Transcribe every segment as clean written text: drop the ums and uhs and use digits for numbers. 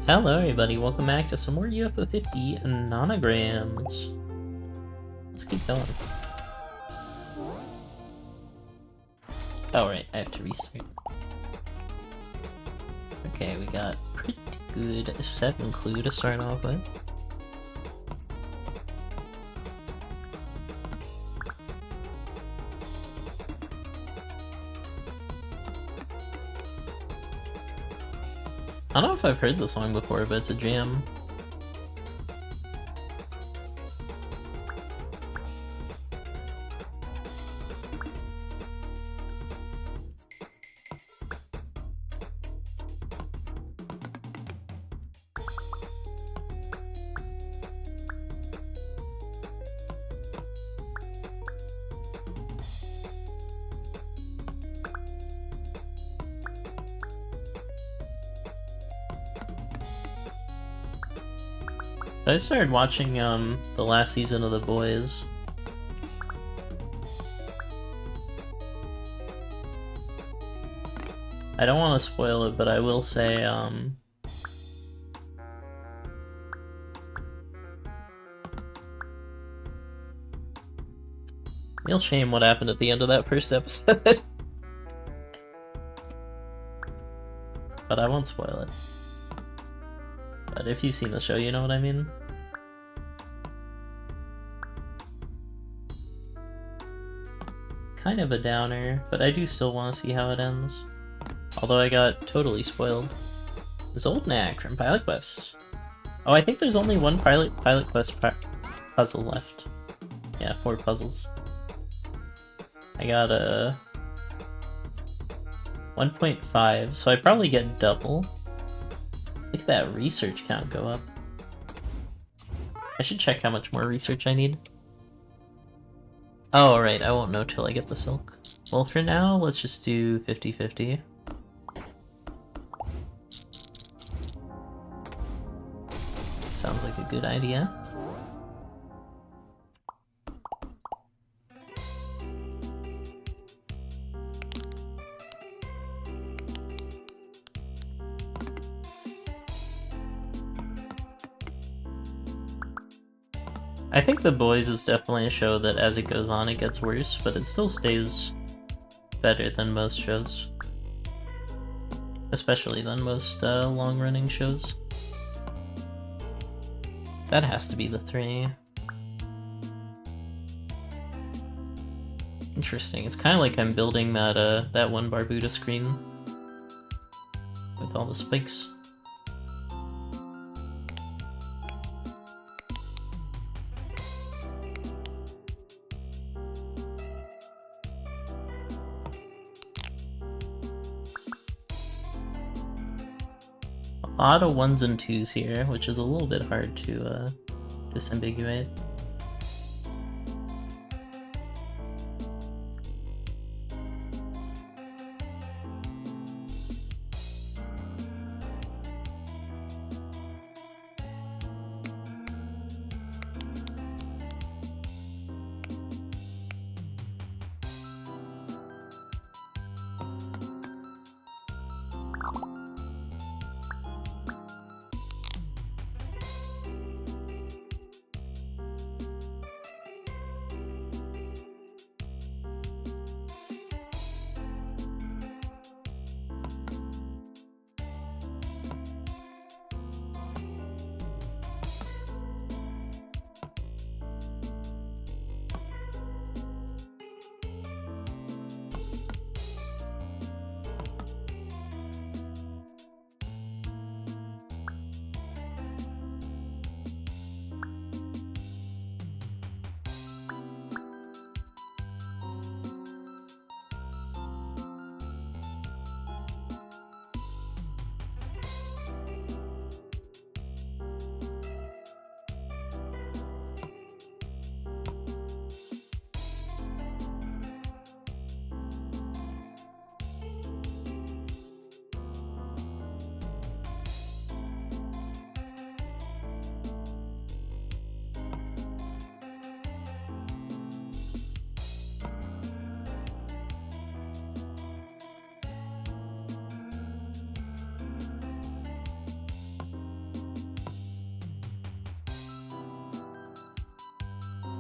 Hello everybody, welcome back to some more UFO 50 Nonograms. Let's keep going. Oh right, I have to restart. Okay, we got pretty good 7 clue to start off with. I don't know if I've heard this song before, but it's a jam. I started watching the last season of The Boys. I don't want to spoil it, but I will say real shame what happened at the end of that first episode. But I won't spoil it. But if you've seen the show, you know what I mean. Kind of a downer, but I do still want to see how it ends. Although I got totally spoiled. Zoldnak from Pilot Quest. Oh, I think there's only one Pilot Quest puzzle left. Yeah, 4 puzzles. I got a 1.5, so I probably get double. Look at that research count go up. I should check how much more research I need. Oh, alright, I won't know till I get the silk. Well, for now, let's just do 50-50. Sounds like a good idea. I think The Boys is definitely a show that as it goes on it gets worse, but it still stays better than most shows. Especially than most long-running shows. That has to be the 3. Interesting, it's kind of like I'm building that that one Barbuta screen with all the spikes. A lot of 1s and 2s here, which is a little bit hard to disambiguate.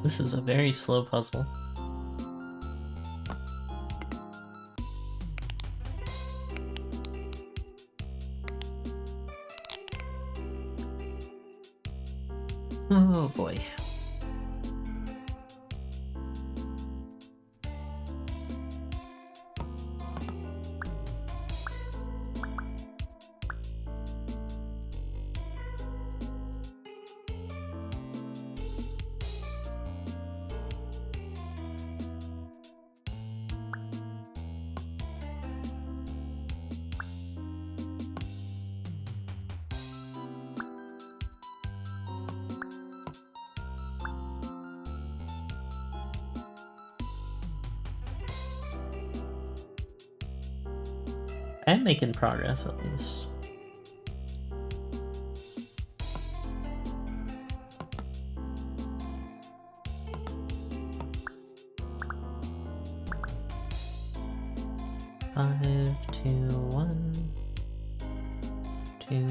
This is a very slow puzzle. Oh boy. I'm making progress at least. Five, two, one, two.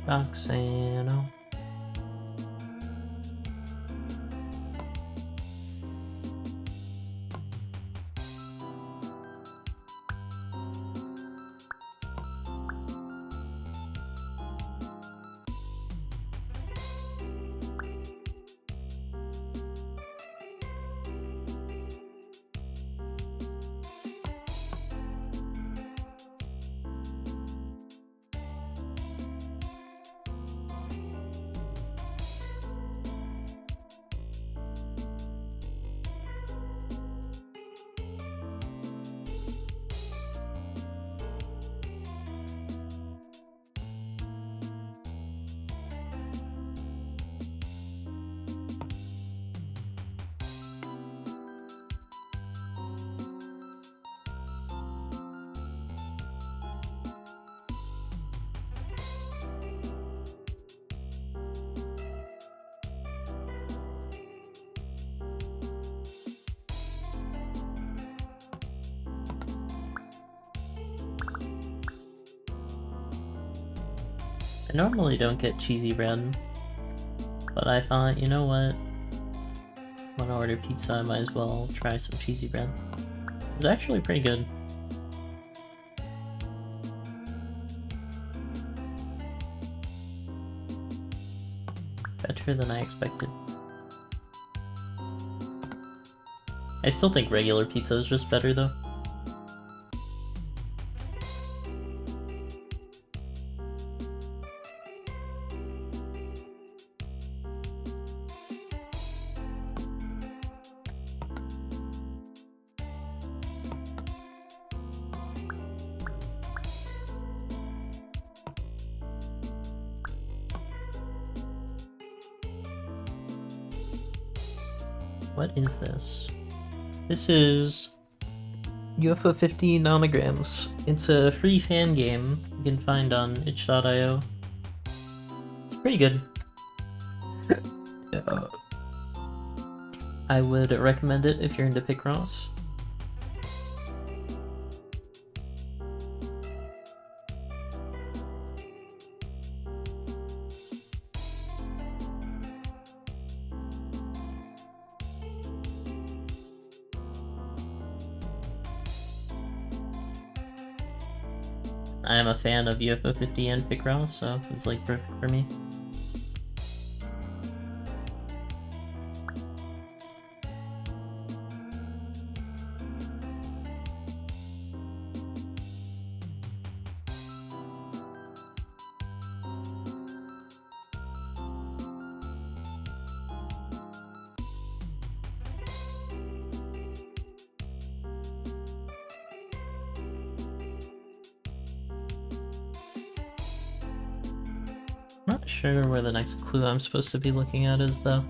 Roxano. I normally don't get cheesy bread, but I thought, you know what? When I order pizza, I might as well try some cheesy bread. It's actually pretty good. Better than I expected. I still think regular pizza is just better though. What is this? This is UFO 50 Nonograms. It's a free fan game you can find on itch.io. It's pretty good. I would recommend it if you're into Picross. I am a fan of UFO 50 and Picross, so it's like perfect for me. Not sure where the next clue I'm supposed to be looking at is, though.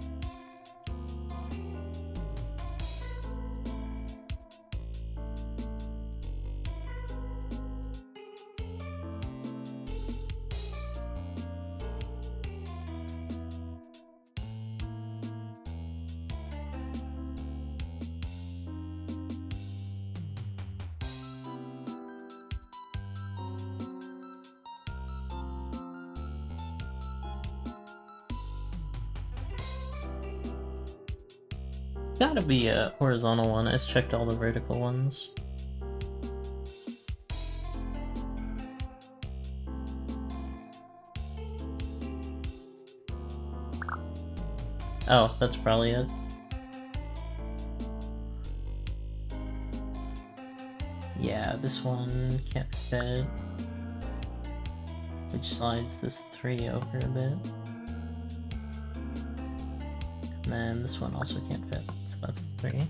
gotta be a horizontal one. I just checked all the vertical ones. Oh, that's probably it. Yeah, this one can't fit. Which slides this 3 over a bit. And then this one also can't fit, so that's the 3.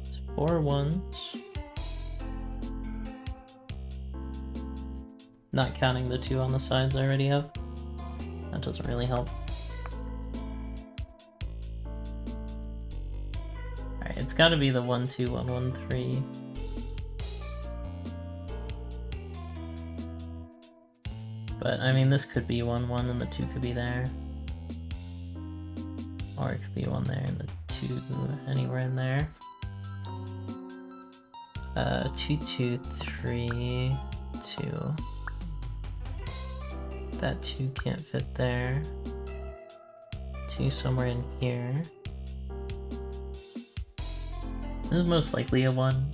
It's 4 ones. Not counting the 2 on the sides I already have. That doesn't really help. Alright, it's gotta be the 1, 2, 1, 1, 3. But, I mean, this could be 1, 1, and the 2 could be there. Or it could be 1 there and the 2 anywhere in there. 2, 2, 3, 2. That 2 can't fit there. 2 somewhere in here. This is most likely a 1.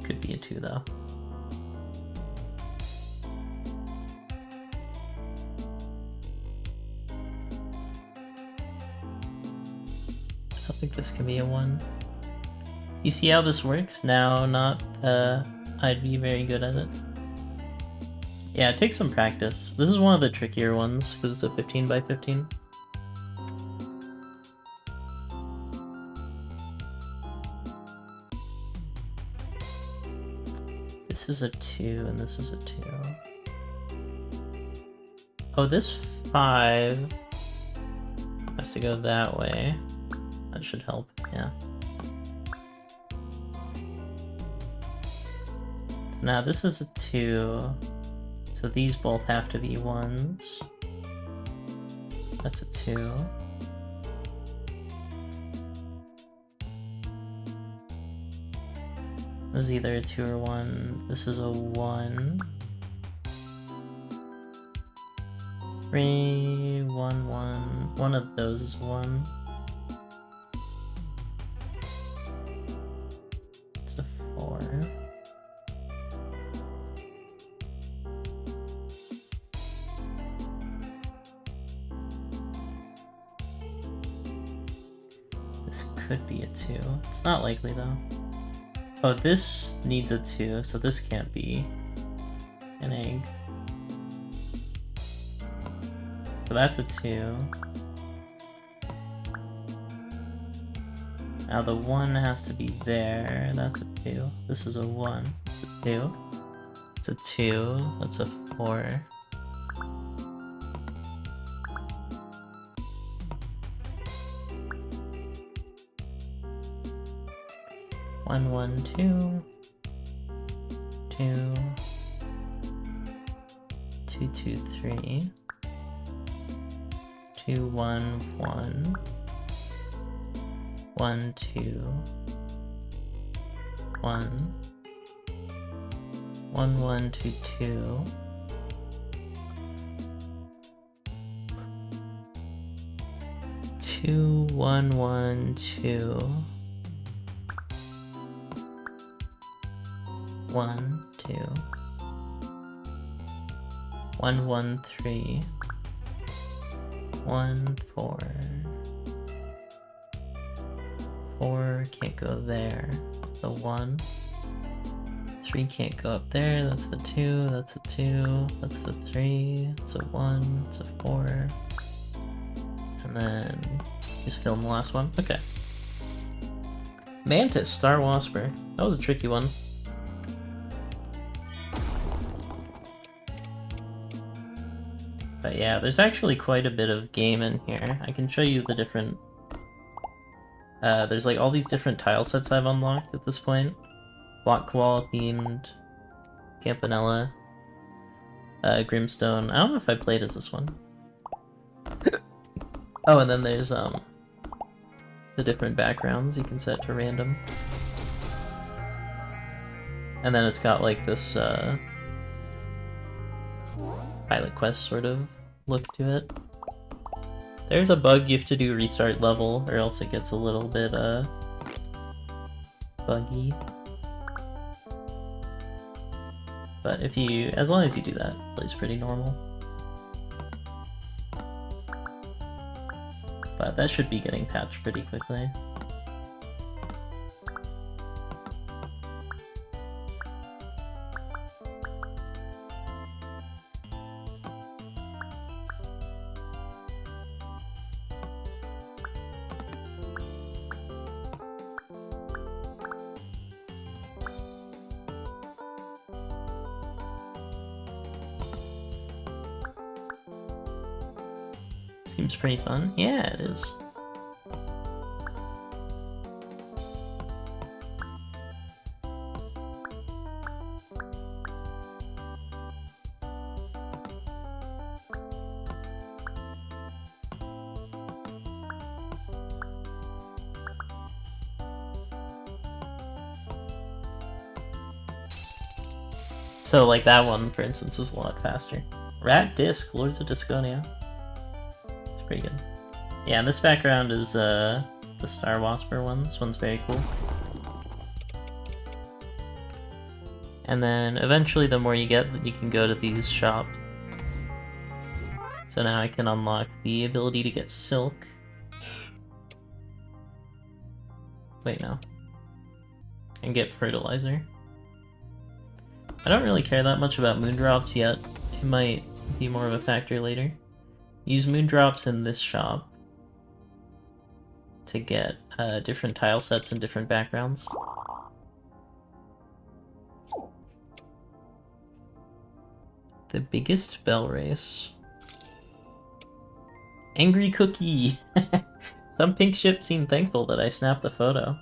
Could be a 2 though. I don't think this can be a 1. You see how this works? Now, not I'd be very good at it. Yeah, it takes some practice. This is one of the trickier ones, because it's a 15 by 15. This is a 2, and this is a 2. Oh, this 5 has to go that way. That should help, yeah. So now this is a 2. So these both have to be 1s. That's a 2. This is either a 2 or 1. This is a 1. 3, 1, 1. One of those is 1. It's a 4. Could be a 2. It's not likely though. Oh, this needs a 2, so this can't be an egg. So that's a 2. Now the 1 has to be there. That's a 2. This is a 1. It's a 2. It's a 2. That's a 4. 1, 1, 2, 2, 2, 2, 3, 2, 1, 1, 1, 2, 1, 1, 1, 2, 2, 2, 1, 1, 2, 1, 2, 1, 1, 3, 1, 4, 4 can't go there, that's the 1, 3 can't go up there, that's the 2, that's a 2, that's the 3, it's a 1, it's a 4, and then just film the last one. Okay. Mantis, Star Wasper. That was a tricky one. But yeah, there's actually quite a bit of game in here. I can show you the different... there's like all these different tile sets I've unlocked at this point. Block Koala themed, Campanella, Grimstone. I don't know if I played as this one. Oh, and then there's the different backgrounds you can set to random. And then it's got like this pilot quest sort of look to it. There's a bug, you have to do restart level or else it gets a little bit buggy. But if you, as long as you do that, it plays pretty normal. But that should be getting patched pretty quickly. Seems pretty fun. Yeah, it is. So, like, that one, for instance, is a lot faster. Rat Disc, Lords of Disconia. It's pretty good. Yeah, and this background is the Star Wasper one. This one's very cool. And then, eventually, the more you get, you can go to these shops. So now I can unlock the ability to get silk. Wait, no. And get fertilizer. I don't really care that much about moondrops yet. It might be more of a factor later. Use moondrops in this shop to get different tile sets and different backgrounds. The biggest bell race. Angry Cookie! Some pink ship seemed thankful that I snapped the photo.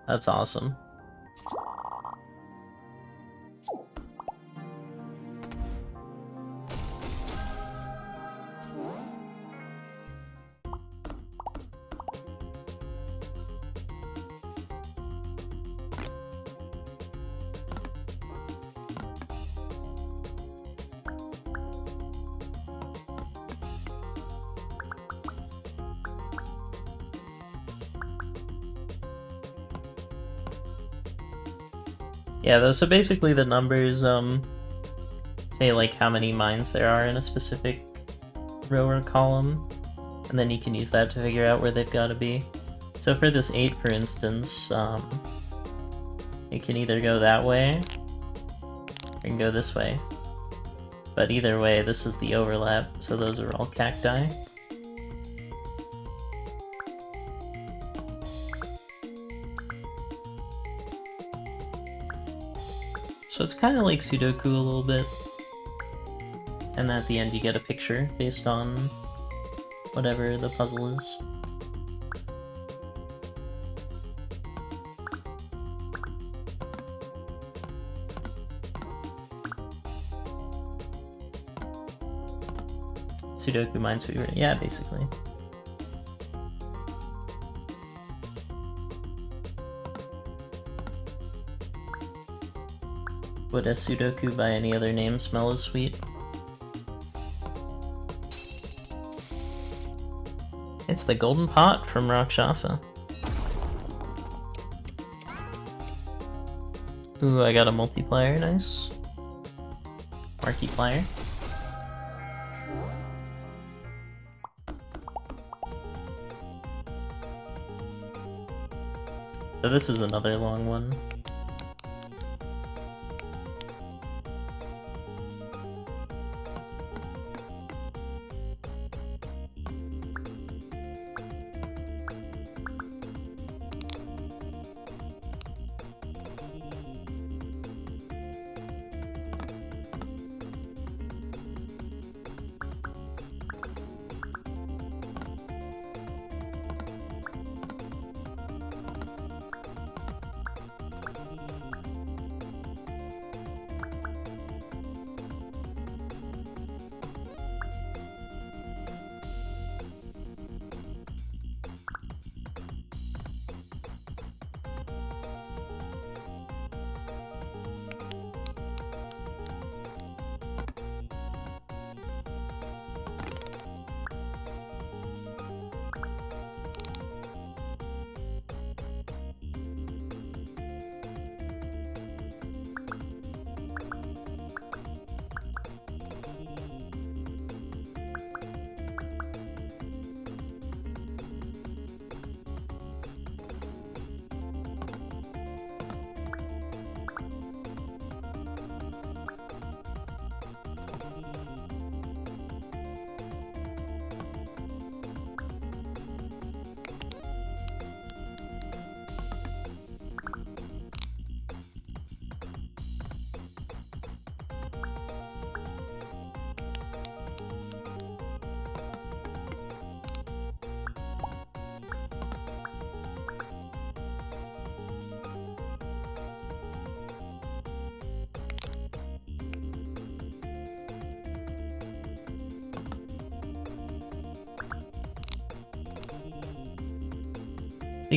That's awesome. Yeah, so basically the numbers, say like how many mines there are in a specific row or column, and then you can use that to figure out where they've got to be. So for this 8, for instance, it can either go that way, or it can go this way. But either way, this is the overlap, so those are all cacti. So it's kind of like Sudoku a little bit. And at the end you get a picture based on whatever the puzzle is. Sudoku Minesweeper, yeah, basically. Would a Sudoku by any other name smell as sweet? It's the golden pot from Rakshasa. Ooh, I got a multiplier, nice. Markiplier. So this is another long one.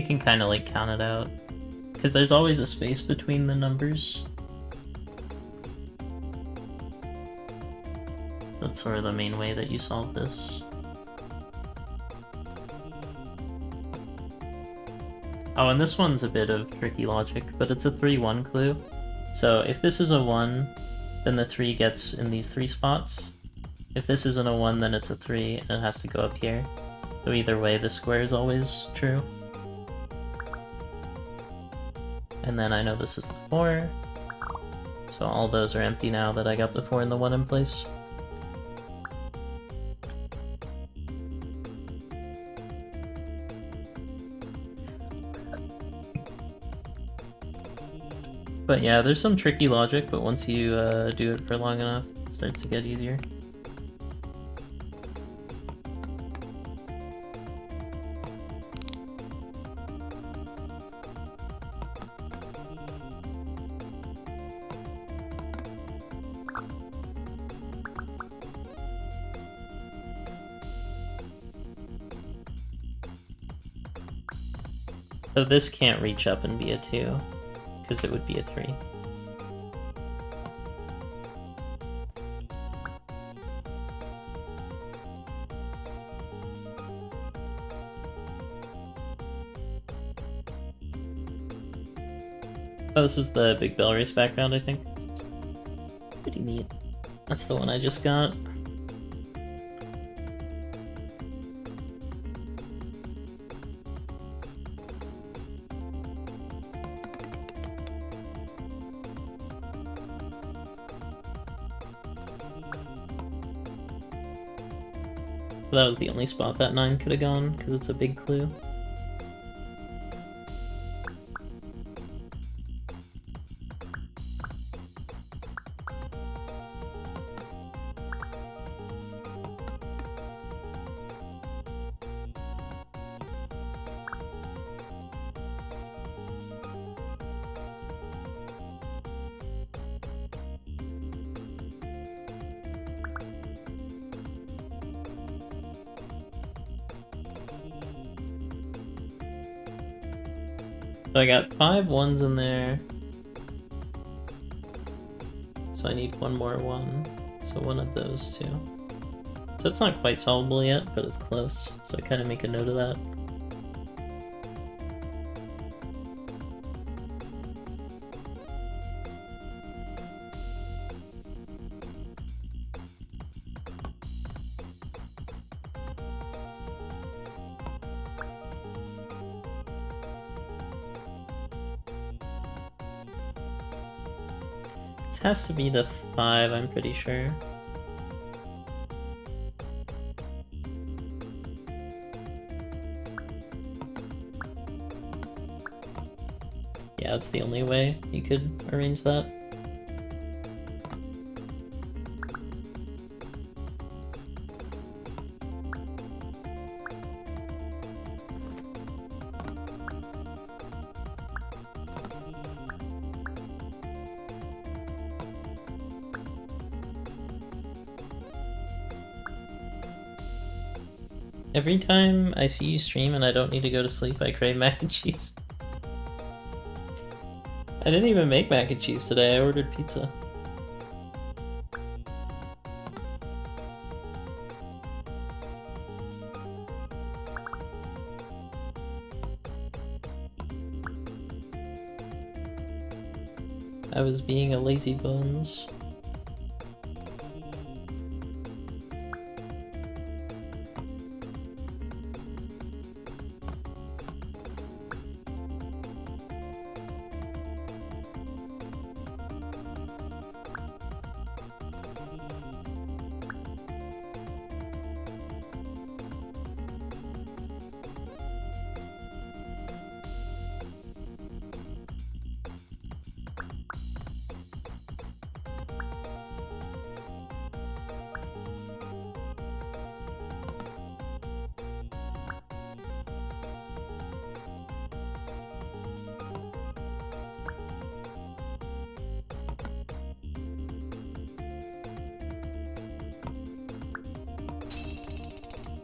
we can kind of like count it out. Because there's always a space between the numbers. That's sort of the main way that you solve this. Oh, and this one's a bit of tricky logic, but it's a 3-1 clue. So if this is a 1, then the 3 gets in these 3 spots. If this isn't a 1, then it's a 3, and it has to go up here. So either way, the square is always true. And then I know this is the 4. So all those are empty now that I got the 4 and the 1 in place. But yeah, there's some tricky logic, but once you do it for long enough, it starts to get easier. So this can't reach up and be a 2, because it would be a 3. Oh, this is the Big Bell Race background, I think. Pretty neat. That's the one I just got. That was the only spot that 9 could have gone, because it's a big clue. So I got 5 1s in there. So I need one more 1. So one of those two. So it's not quite solvable yet, but it's close. So I kind of make a note of that. This has to be the 5, I'm pretty sure. Yeah, it's the only way you could arrange that. Every time I see you stream and I don't need to go to sleep, I crave mac and cheese. I didn't even make mac and cheese today, I ordered pizza. I was being a lazy bones.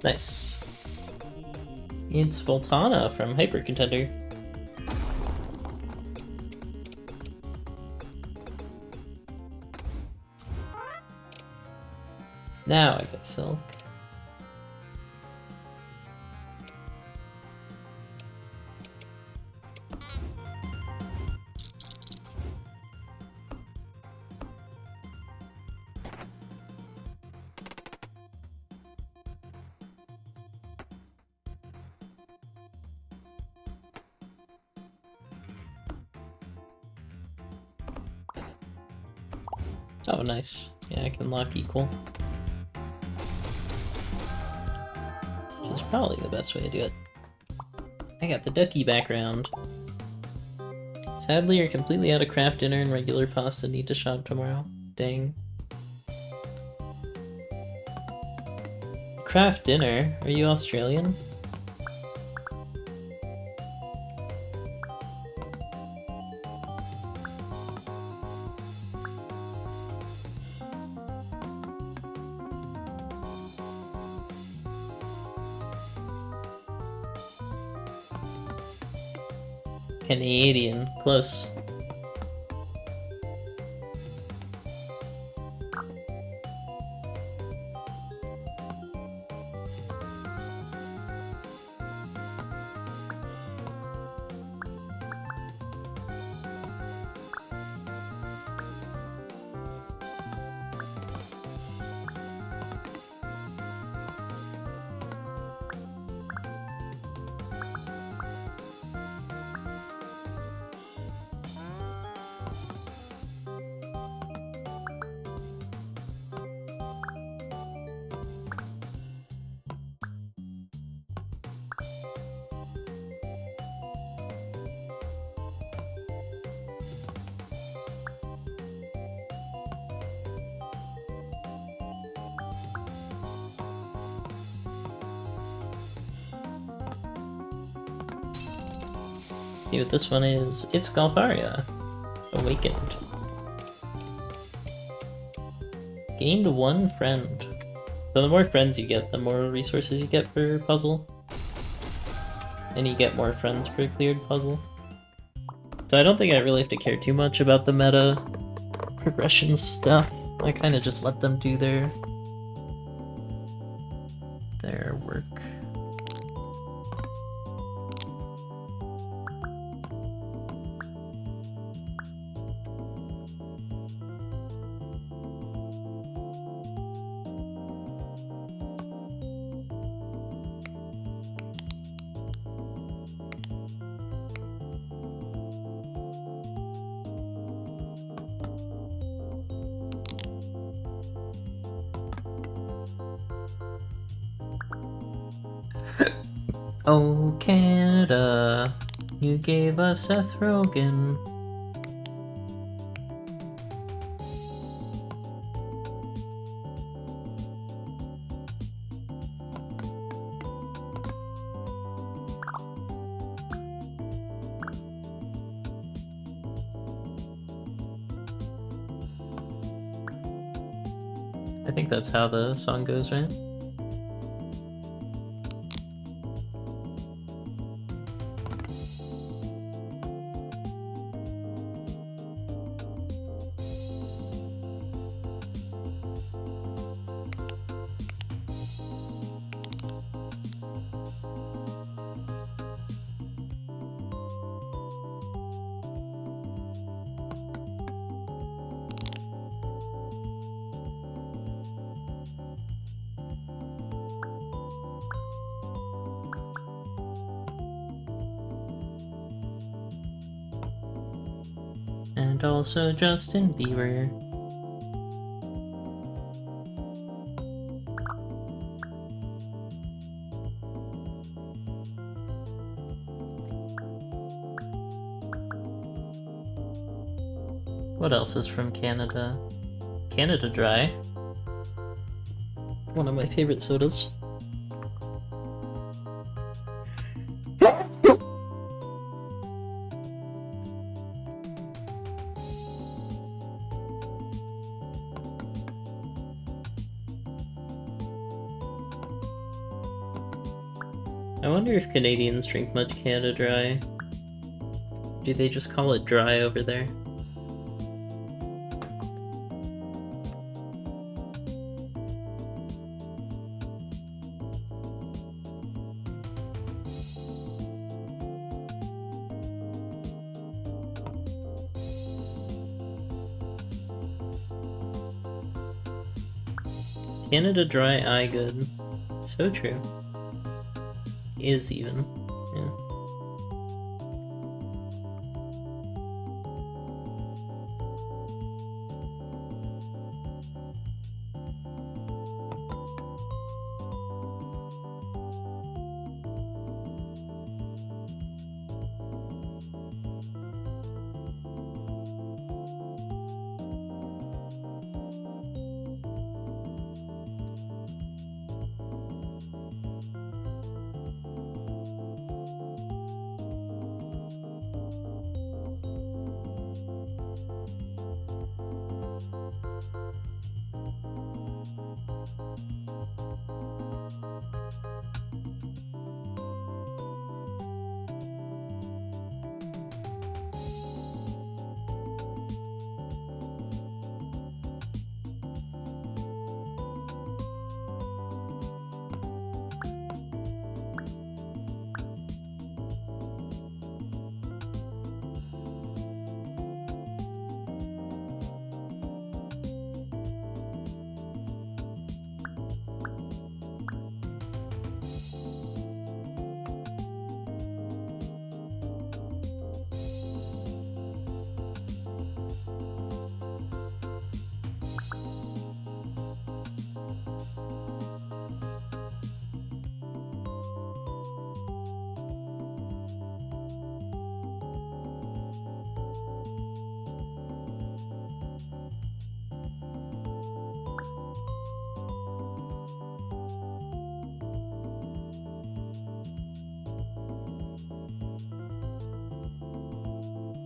Nice. It's Voltana from Hyper Contender. Now I get Silk. Oh, nice. Yeah, I can lock equal. Which is probably the best way to do it. I got the ducky background. Sadly, you're completely out of craft dinner and regular pasta. Need to shop tomorrow. Dang. Craft dinner? Are you Australian? Canadian. Close. See what this one is. It's Galvaria. Awakened. Gained 1 friend. So the more friends you get, the more resources you get per puzzle. And you get more friends per cleared puzzle. So I don't think I really have to care too much about the meta progression stuff. I kind of just let them do their work. Oh, Canada, you gave us Seth Rogen. I think that's how the song goes, right? And also Justin Bieber. What else is from Canada? Canada Dry. One of my favorite sodas. I wonder if Canadians drink much Canada Dry. Do they just call it dry over there? Canada Dry eye good. So true. Is even. Yeah.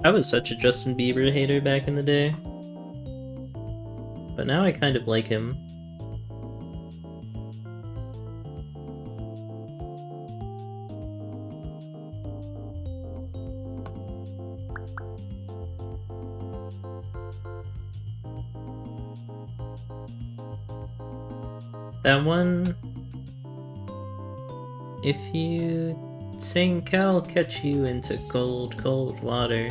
I was such a Justin Bieber hater back in the day. But now I kind of like him. That one... If you sink, I'll catch you into cold, cold water.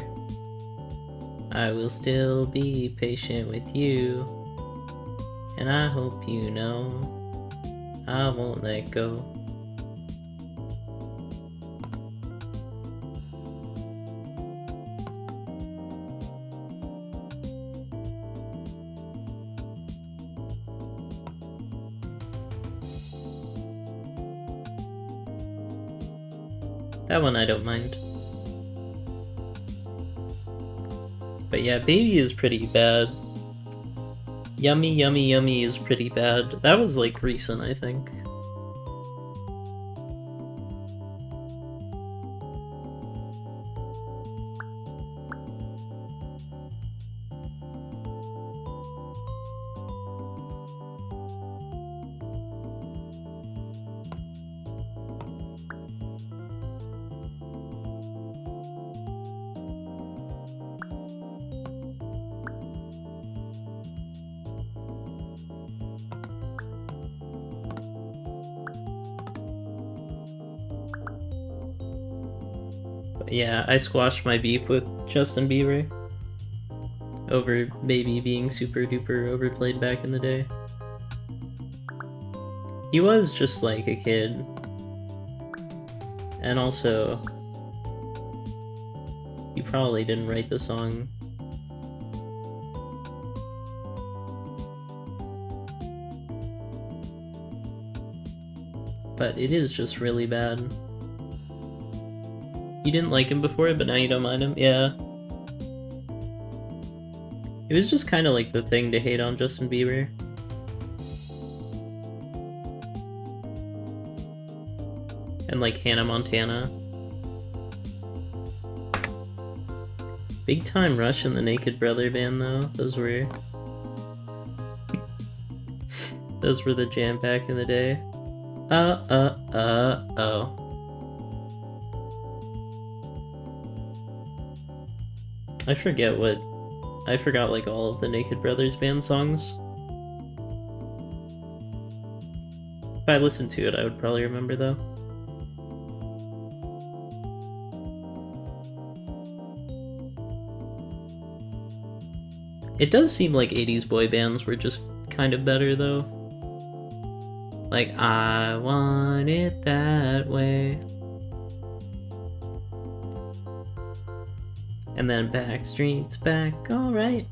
I will still be patient with you. And I hope you know I won't let go. That one I don't mind. But yeah, Baby is pretty bad. Yummy, Yummy, Yummy is pretty bad. That was like recent, I think. Yeah, I squashed my beef with Justin Bieber over Baby being super duper overplayed back in the day. He was just like a kid. And also, he probably didn't write the song. But it is just really bad. You didn't like him before, but now you don't mind him? Yeah. It was just kind of like the thing to hate on Justin Bieber. And like Hannah Montana. Big Time Rush and the Naked Brother band though, those were the jam back in the day. Oh. I forgot like all of the Naked Brothers band songs. If I listened to it, I would probably remember though. It does seem like 80s boy bands were just kind of better though. Like, I want it that way. And then Backstreet's Back, alright.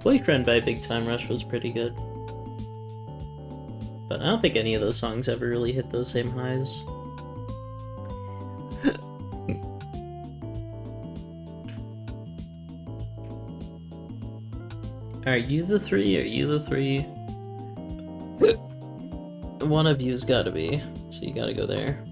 Boyfriend by Big Time Rush was pretty good. But I don't think any of those songs ever really hit those same highs. Are you the three? Are you the three? One of you's gotta be, so you gotta go there.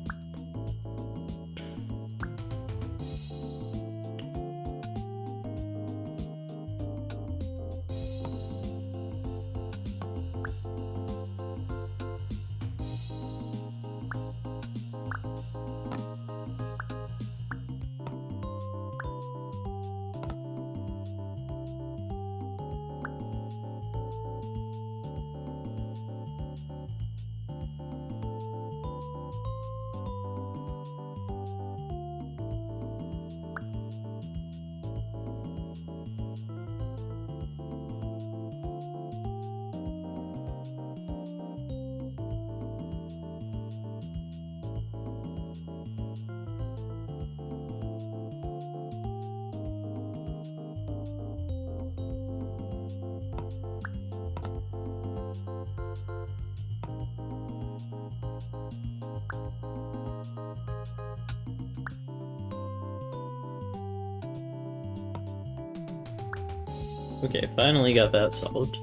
Okay, finally got that solved.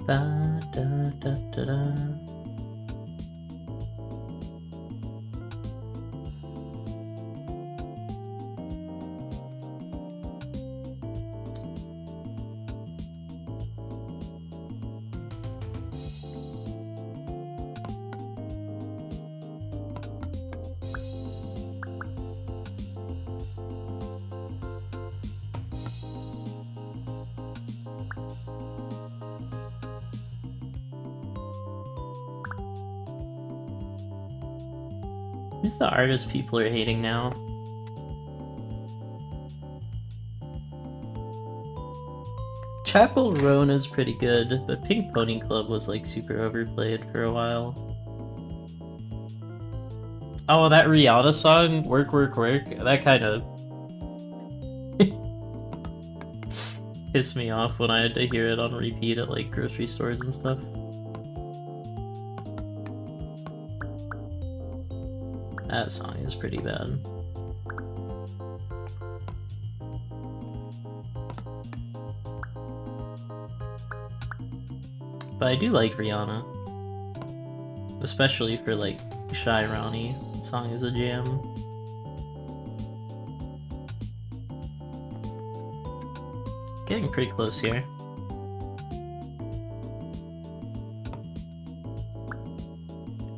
Ba da da da da. Who's the artist people are hating now? Chapel Roan is pretty good, but Pink Pony Club was like super overplayed for a while. Oh, that Rihanna song, Work Work Work, that kind of pissed me off when I had to hear it on repeat at like grocery stores and stuff. That song is pretty bad. But I do like Rihanna. Especially for like Shy Ronnie. That song is a jam. Getting pretty close here.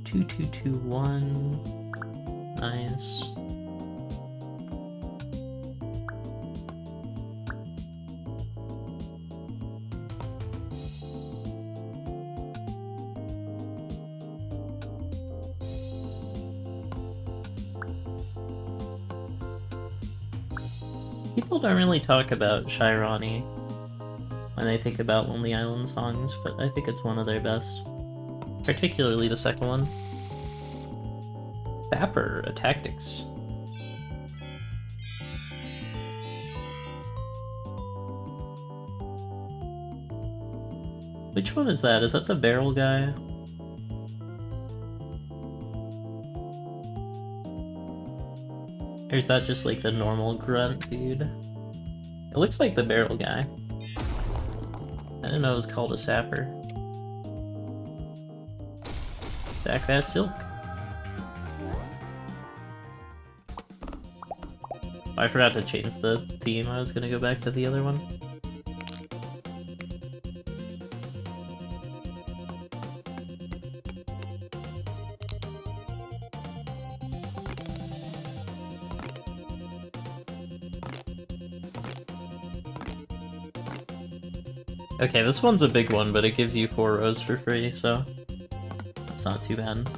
Two, two, two, one. Nice. People don't really talk about Shy Ronnie when they think about Lonely Island songs, but I think it's one of their best. Particularly the second one. Dapper, a Tactics. Which one is that? Is that the barrel guy? Or is that just like the normal grunt dude? It looks like the barrel guy. I didn't know it was called a sapper. Stack that silk. I forgot to change the theme. I was gonna go back to the other one. Okay, this one's a big one, but it gives you 4 rows for free, so it's not too bad.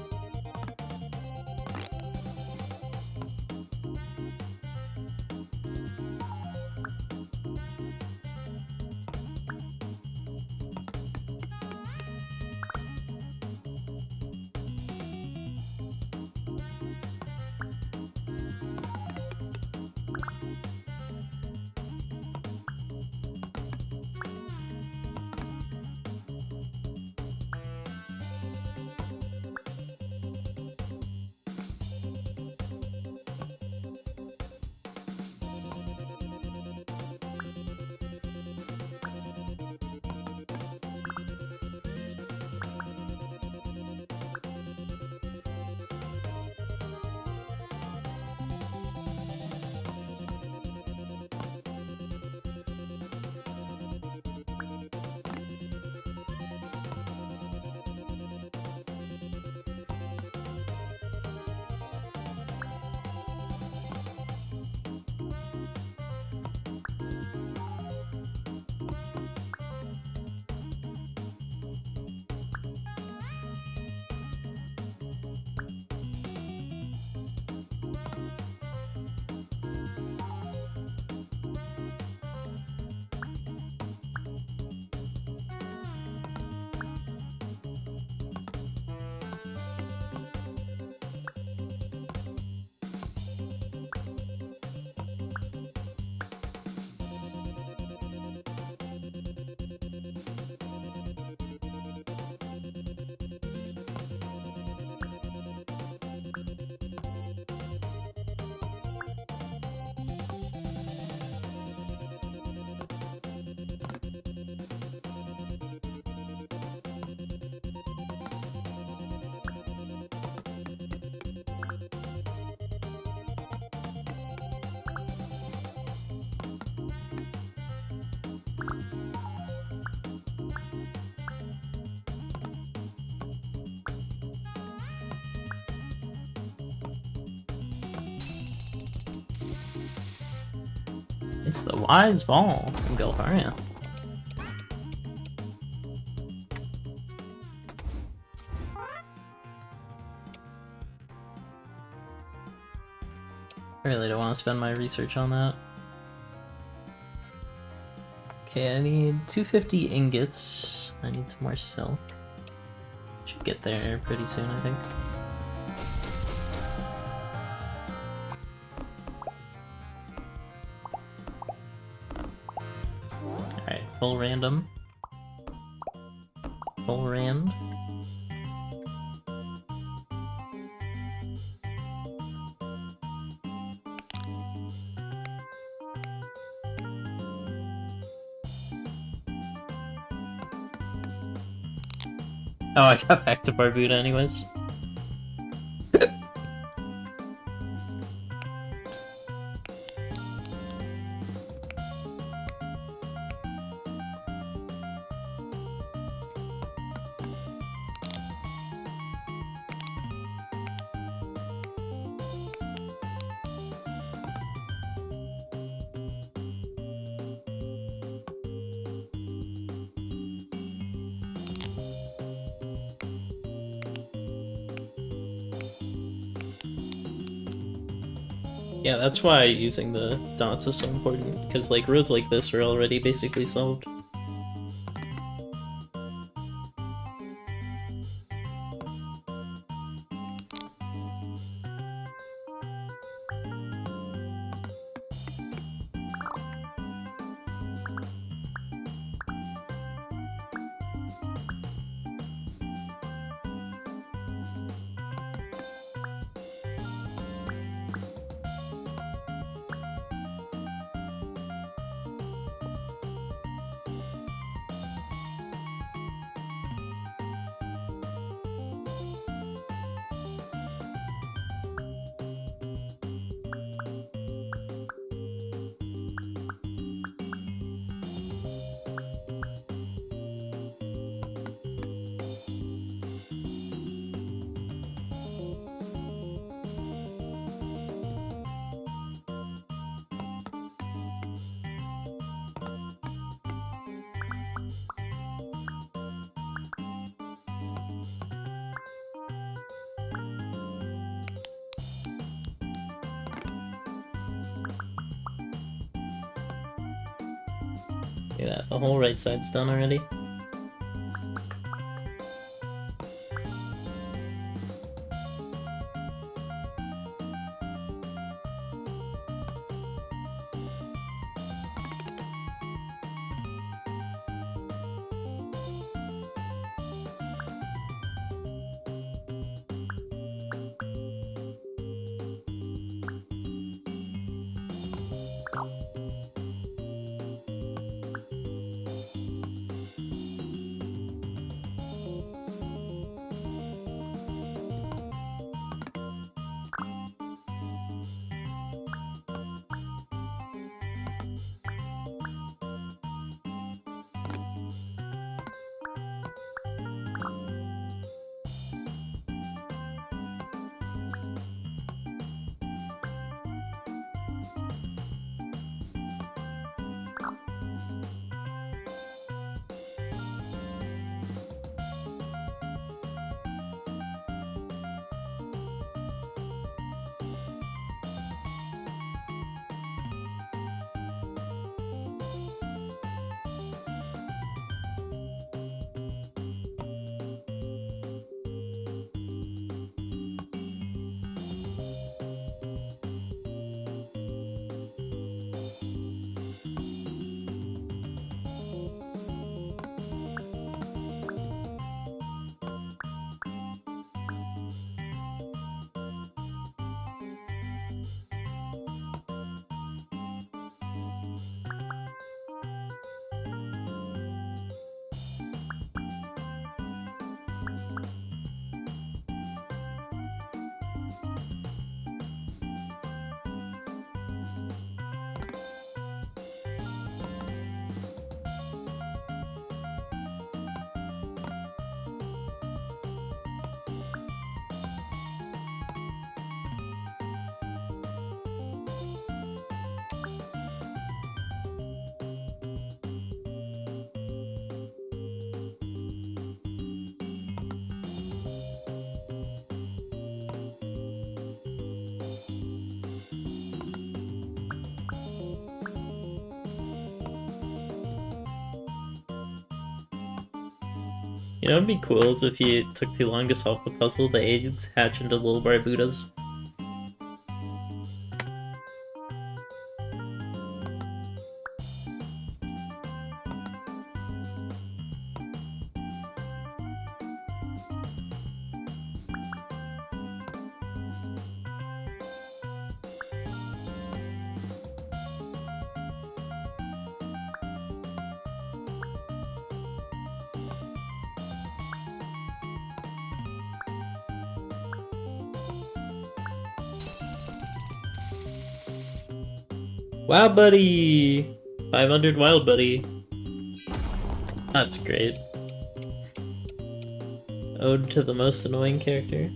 It's the wise ball from Galvaria. I really don't want to spend my research on that. Okay, I need 250 ingots. I need some more silk. Should get there pretty soon, I think. Alright, full random. Full rand. Oh, I got back to Barbuta anyways. Yeah, that's why using the dots is so important, because like roads like this are already basically solved. Look at that, the whole right side's done already. You know, it'd be cool is if you took too long to solve the puzzle, the eggs hatch into little Barbutas. Wow, buddy! 500 wild, buddy. That's great. Ode to the most annoying character.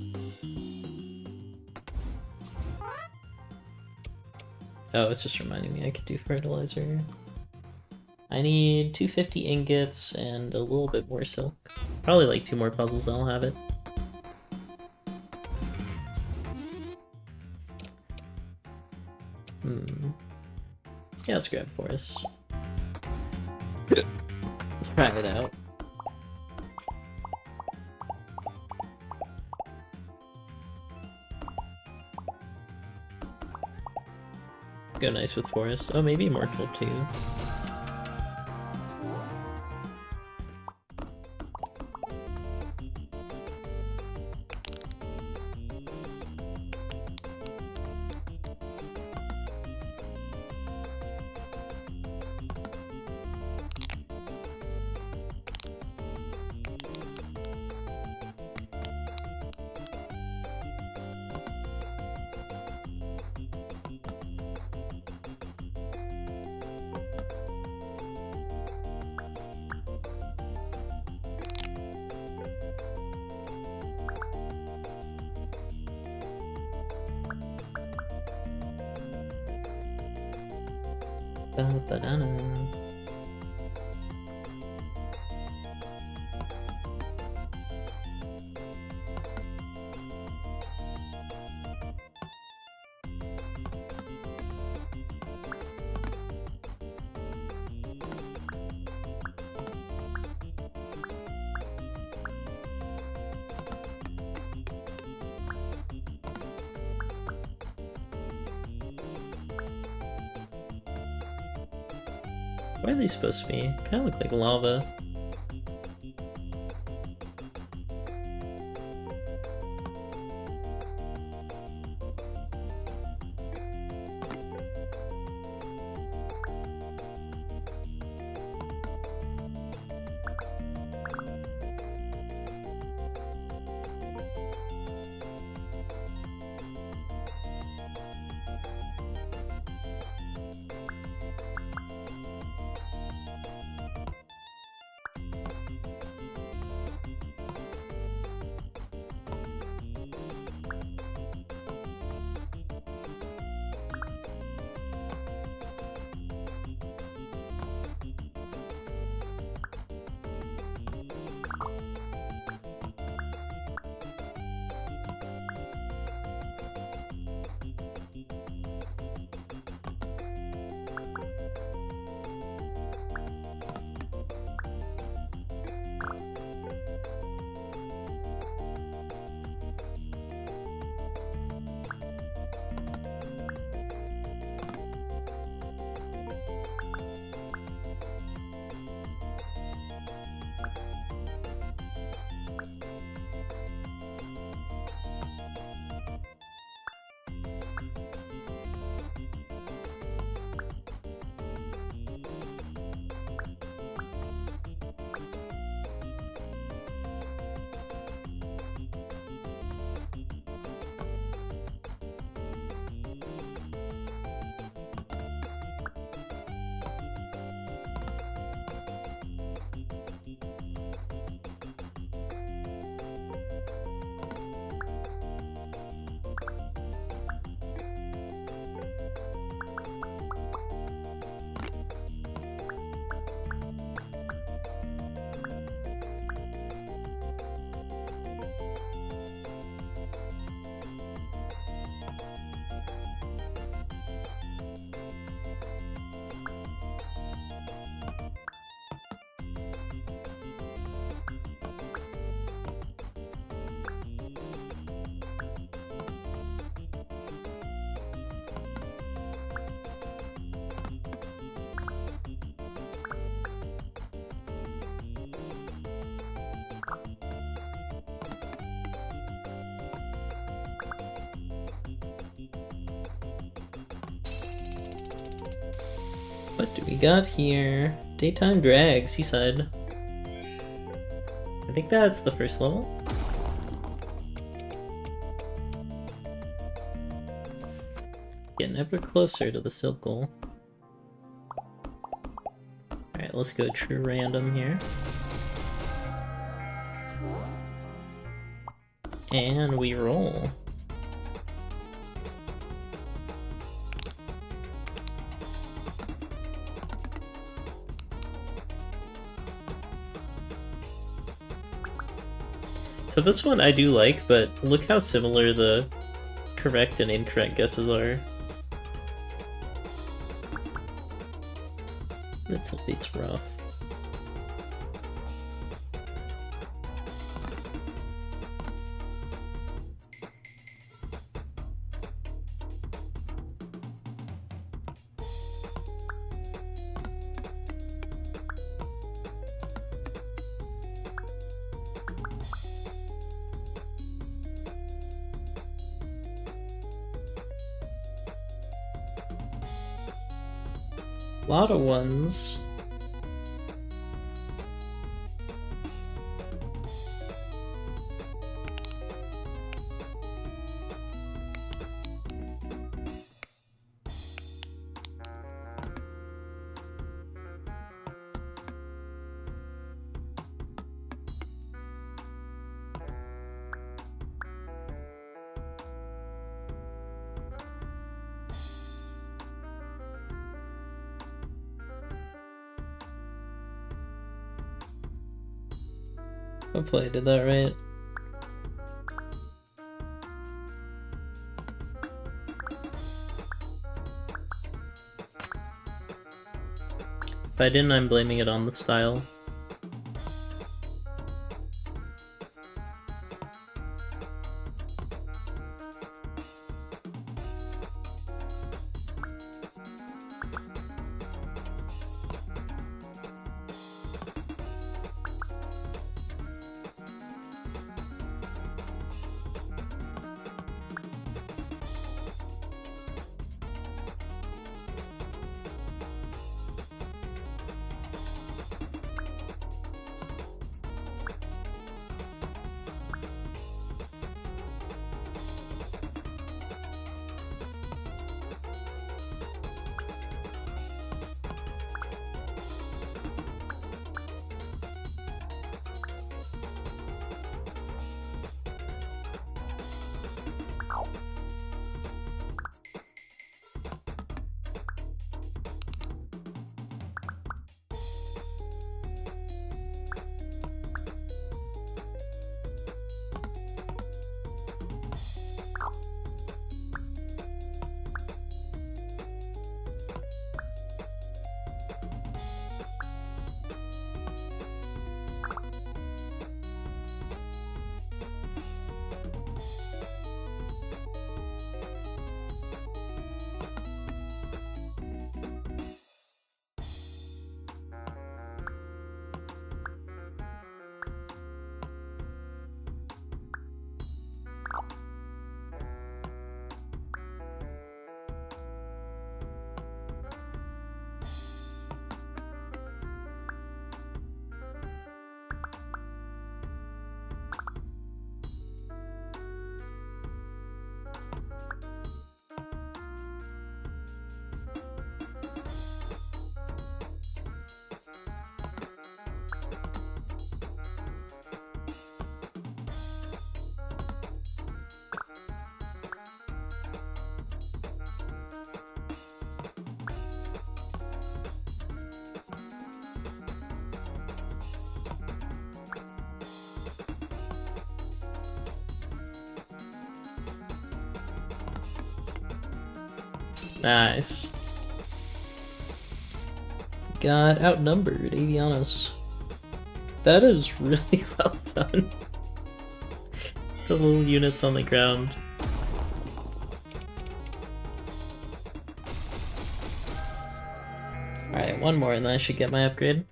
Oh, it's just reminding me I could do fertilizer. I need 250 ingots and a little bit more silk. Probably like 2 more puzzles and I'll have it. Yeah, let's grab Forest. Try it out. Go nice with Forest. Oh, maybe Immortal too. Banana. What are these supposed to be? Kind of look like lava. What do we got here? Daytime drag, seaside. I think that's the first level. Getting ever closer to the circle. Alright, let's go true random here. And we roll. So this one I do like, but look how similar the correct and incorrect guesses are. It's rough. A lot of ones. Hopefully I did that right. If I didn't, I'm blaming it on the style. Nice. Got outnumbered, Avianos. That is really well done. The little units on the ground. Alright, one more and then I should get my upgrade.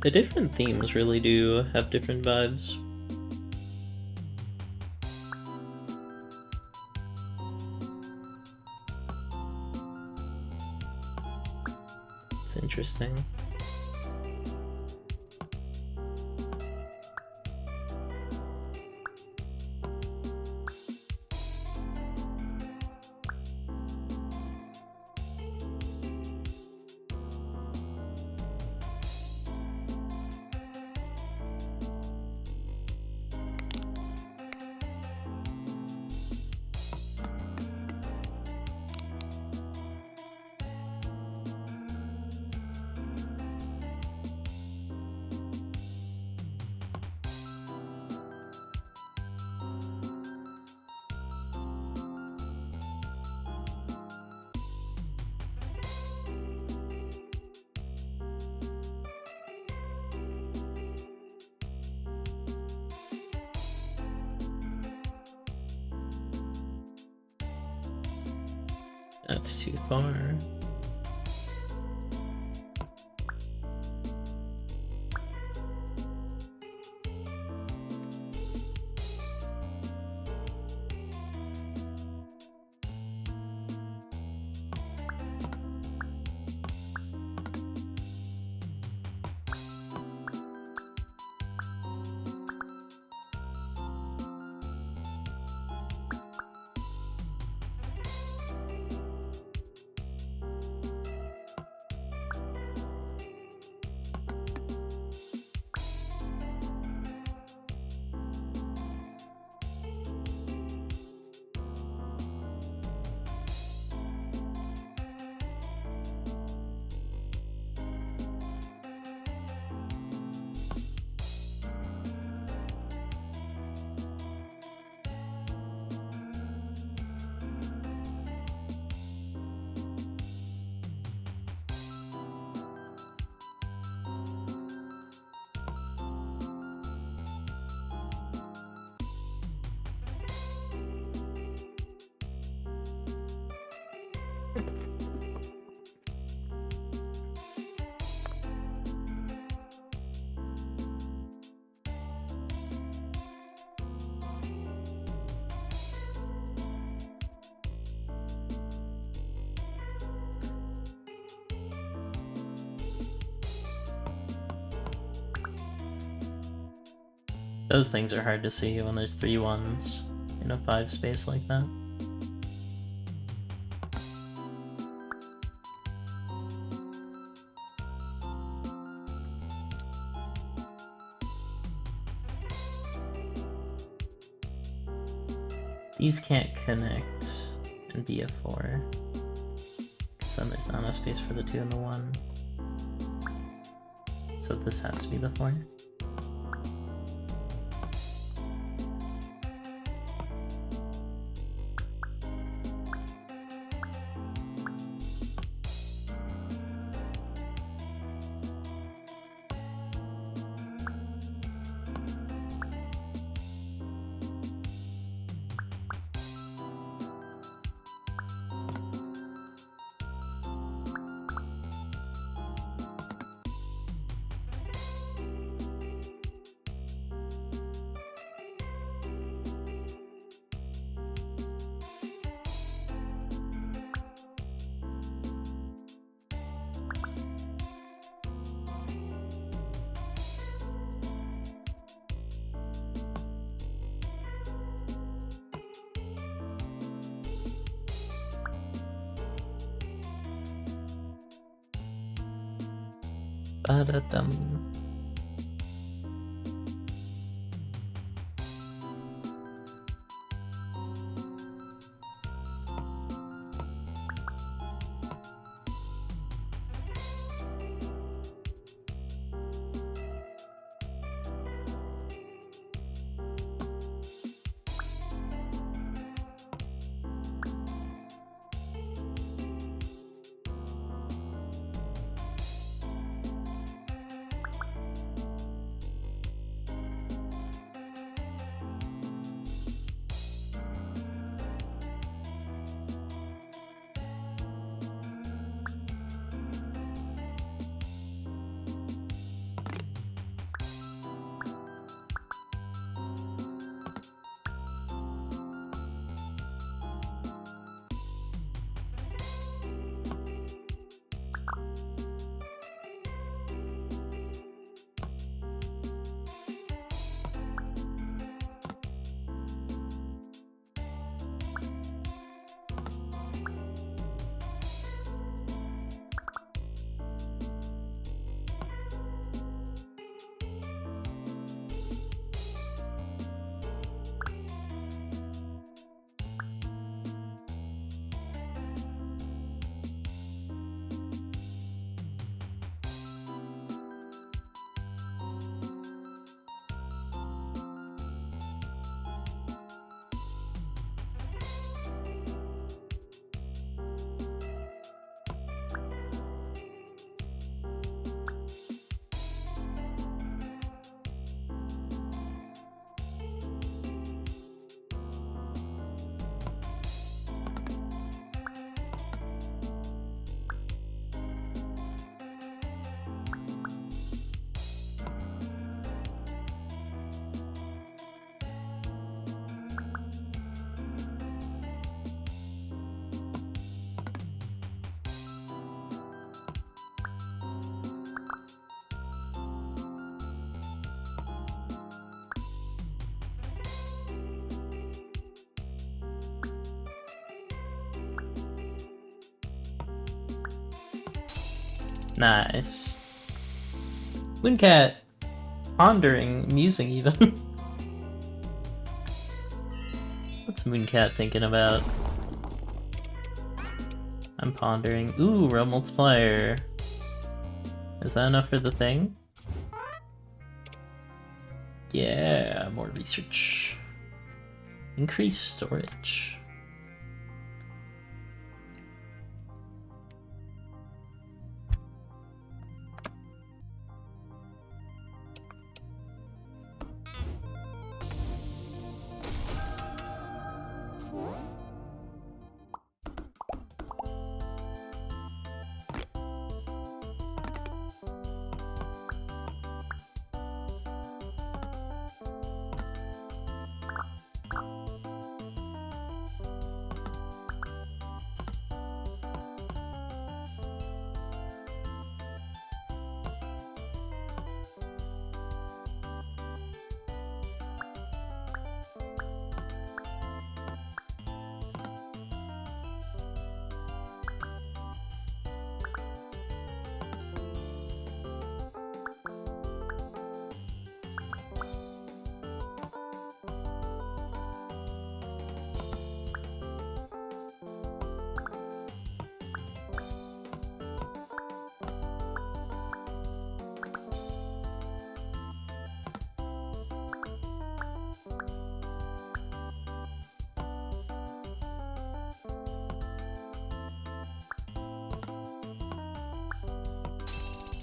The different themes really do have different vibes. It's interesting. That's too far. Those things are hard to see when there's 3 ones in a 5 space like that. These can't connect and be a 4. Because then there's not enough space for the 2 and the 1. So this has to be the 4. Ba-da-dum. Nice. Mooncat. Pondering, musing even. What's Mooncat thinking about? I'm pondering. Ooh, row multiplier. Is that enough for the thing? Yeah, more research. Increase storage.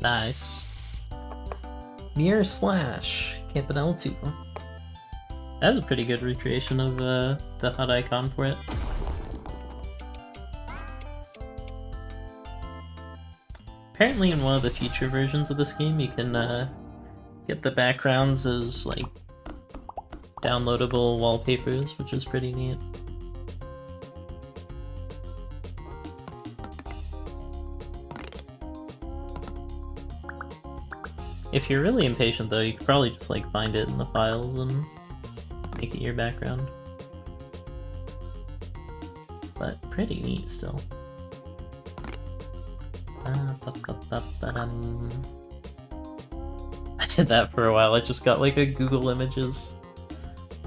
Nice. Mirror Slash. Campanelle 2. That's a pretty good recreation of the HUD icon for it. Apparently in one of the future versions of this game you can get the backgrounds as like downloadable wallpapers, which is pretty neat. If you're really impatient though, you could probably just like find it in the files and make it your background. But pretty neat still. did that for a while. I just got like a Google Images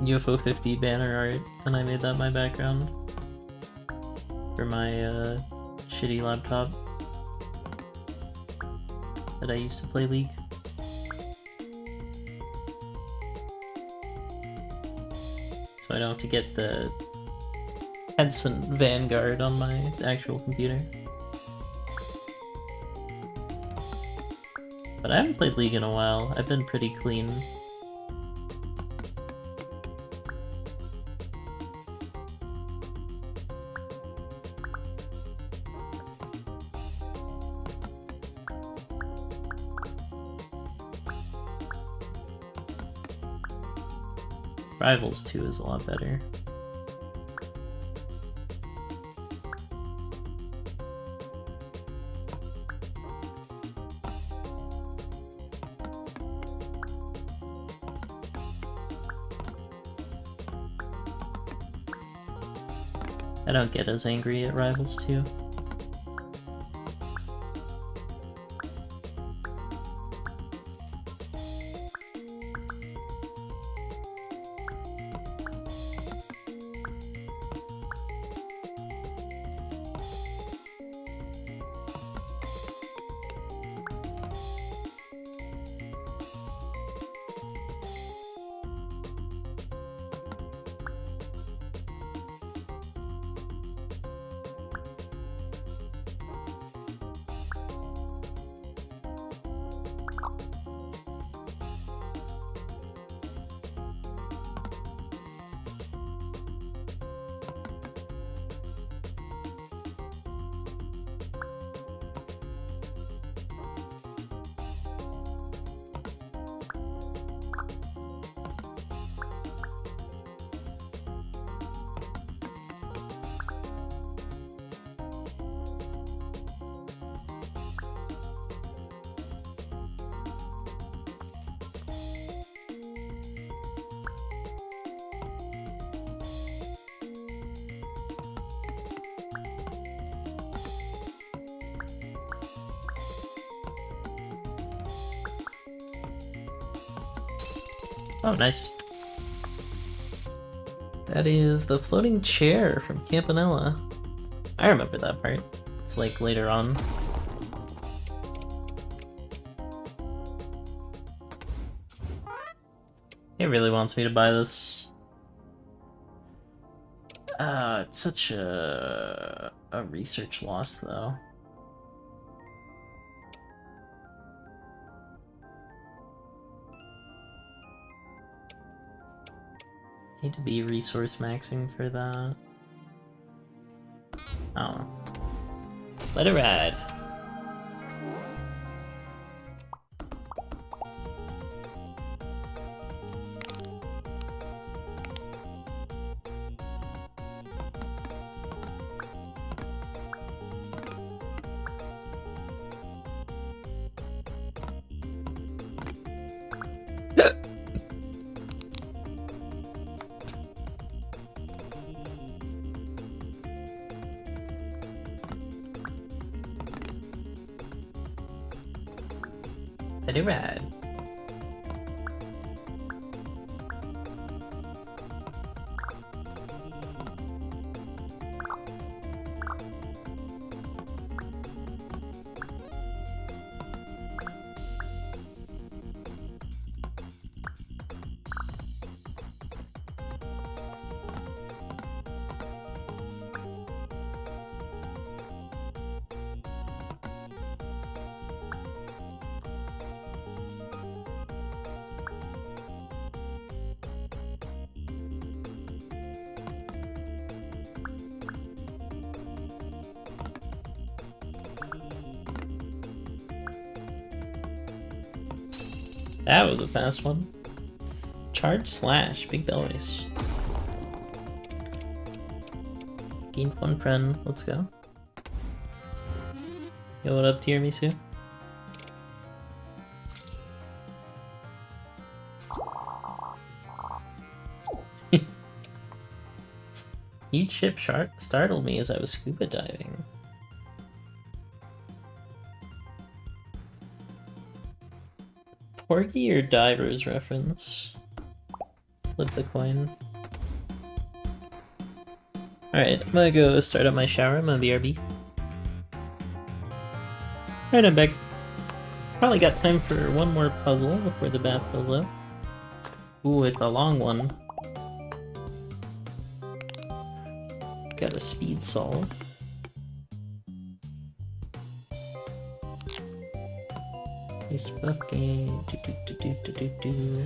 UFO 50 banner art, and I made that my background for my shitty laptop that I used to play League. So I don't have to get the Henson Vanguard on my actual computer. But I haven't played League in a while. I've been pretty clean. Rivals 2 is a lot better. I don't get as angry at Rivals 2. Oh, nice. That is the floating chair from Campanella. I remember that part. It's like later on. It really wants me to buy this. It's such a research loss, though. Need to be resource maxing for that. I don't know. Let it ride. Let it ride. That was a fast one. Charge slash, big bell race. Gained one friend, let's go. Yo, what up, Tiramisu? Huge ship shark startled me as I was scuba diving. Porgy or Divers reference? Flip the coin. Alright, I'm gonna go start up my shower. I'm gonna BRB. Alright, I'm back. Probably got time for one more puzzle before the bath fills up. Ooh, it's a long one. Got a speed solve. He's fucking do.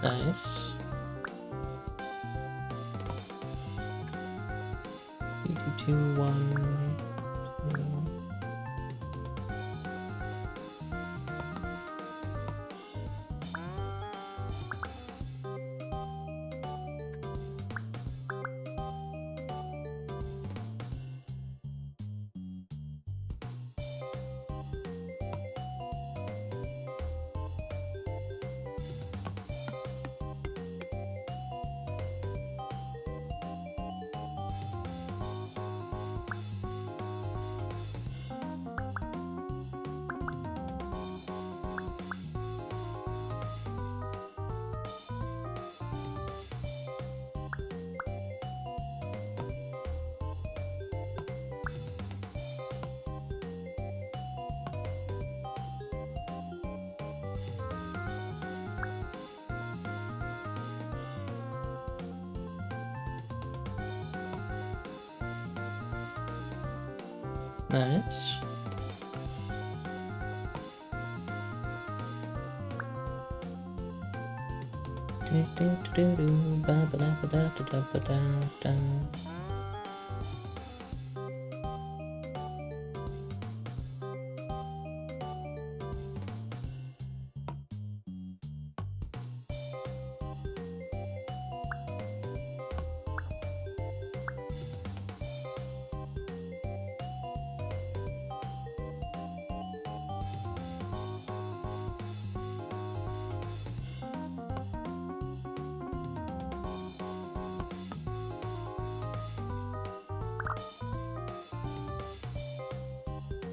Nice. 3, 2, 1. Nice.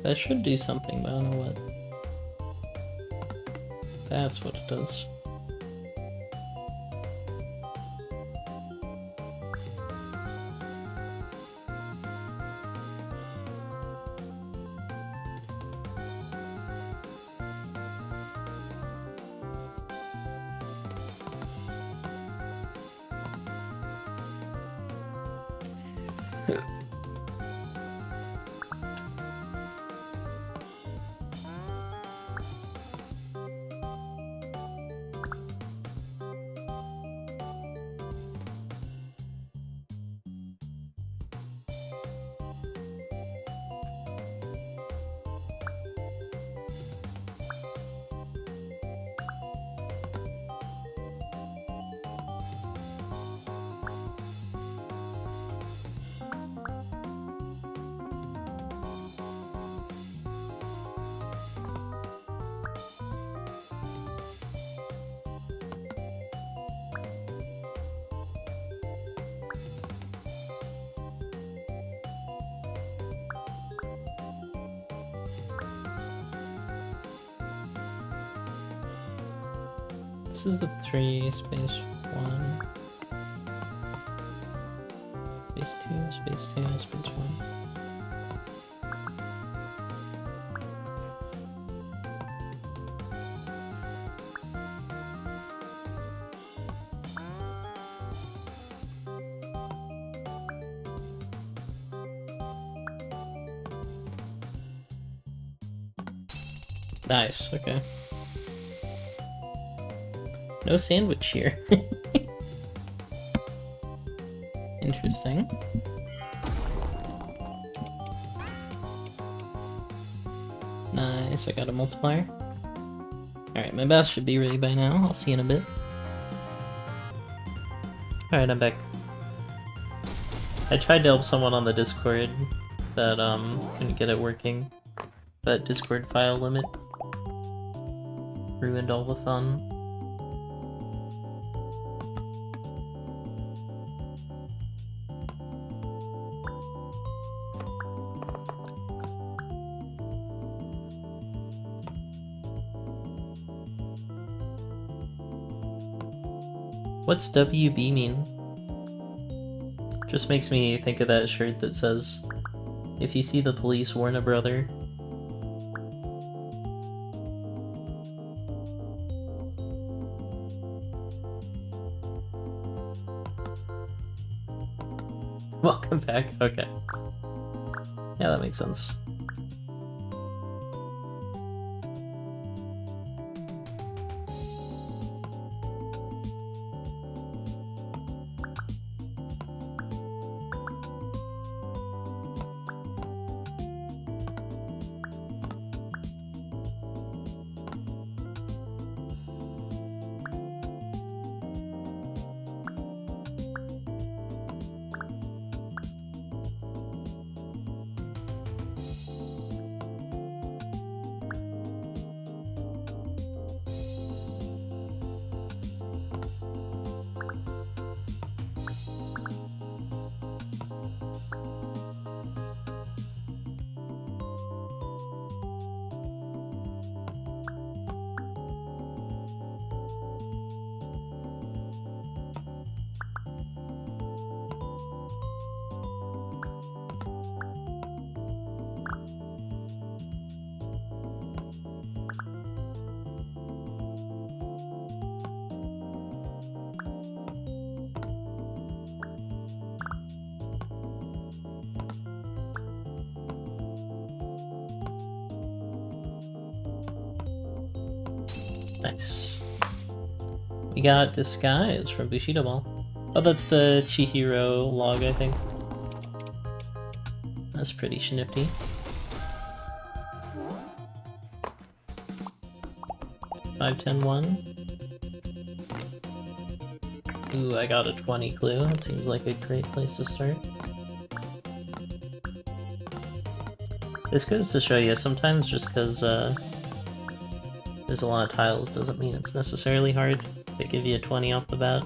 That should do something, but I don't know what. That's what it does. This is the 3, space 1. Space 2, space 2, space 1. Nice, okay. No sandwich here. Interesting. Nice, I got a multiplier. Alright, my bath should be ready by now. I'll see you in a bit. Alright, I'm back. I tried to help someone on the Discord that couldn't get it working. But Discord file limit ruined all the fun. What's WB mean? Just makes me think of that shirt that says, "If you see the police, warn a brother." Welcome back. Okay. Yeah, that makes sense. Nice. We got Disguise from Bushido Ball. Oh, that's the Chihiro log, I think. That's pretty schnifty. Five, 10, 1. Ooh, I got a 20 clue. That seems like a great place to start. This goes to show you, sometimes just because there's a lot of tiles doesn't mean it's necessarily hard. They give you a 20 off the bat.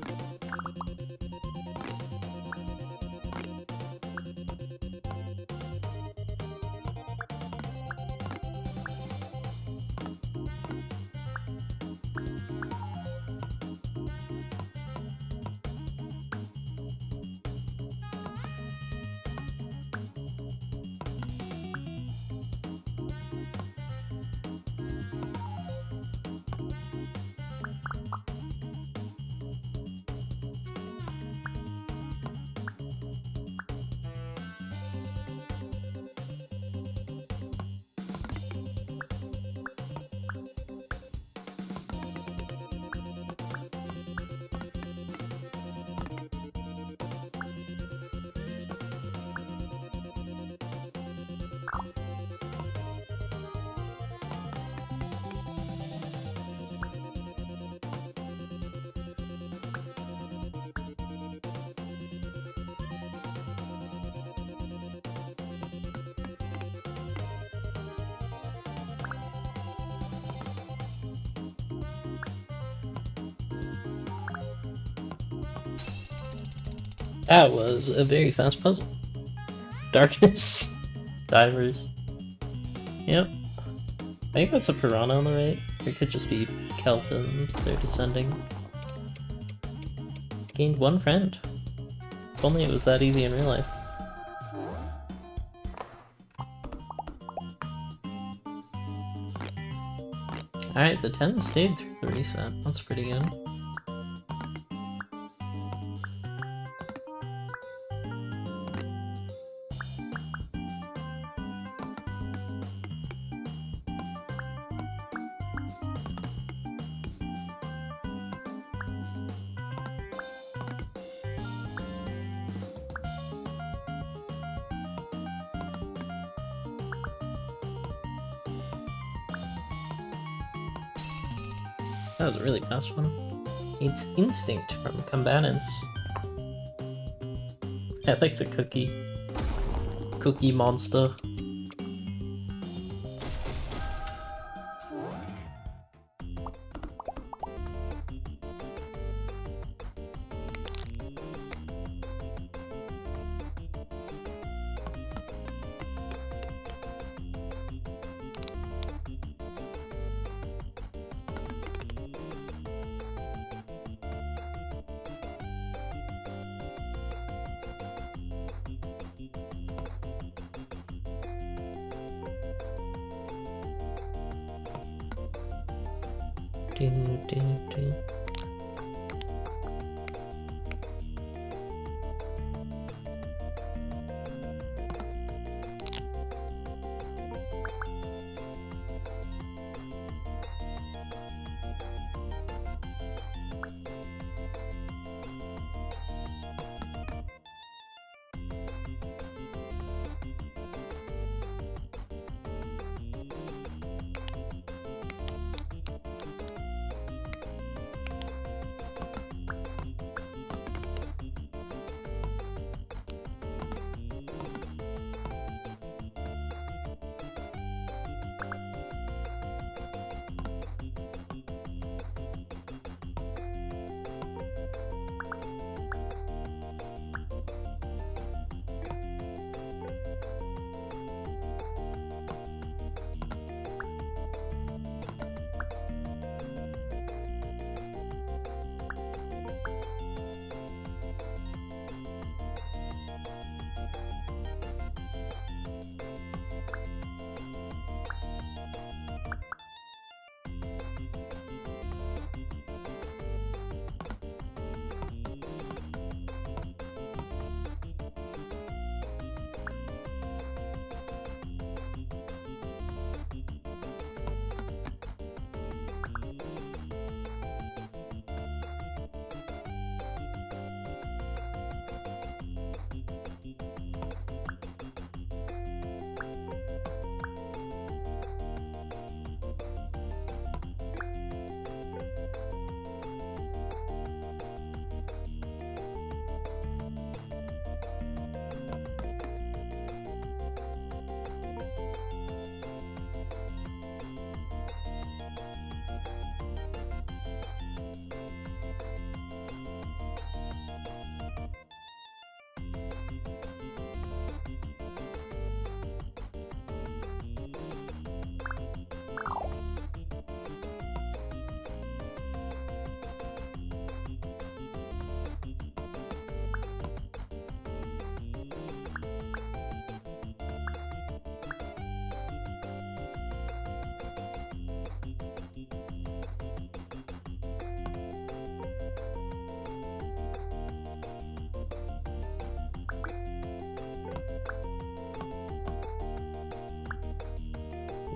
That was a very fast puzzle. Darkness. Divers. Yep. I think that's a piranha on the right. Or it could just be kelp and they're descending. Gained 1 friend. If only it was that easy in real life. Alright, the 10 stayed through the reset. That's pretty good. That was a really fast one. It's instinct from combatants. I like the cookie monster.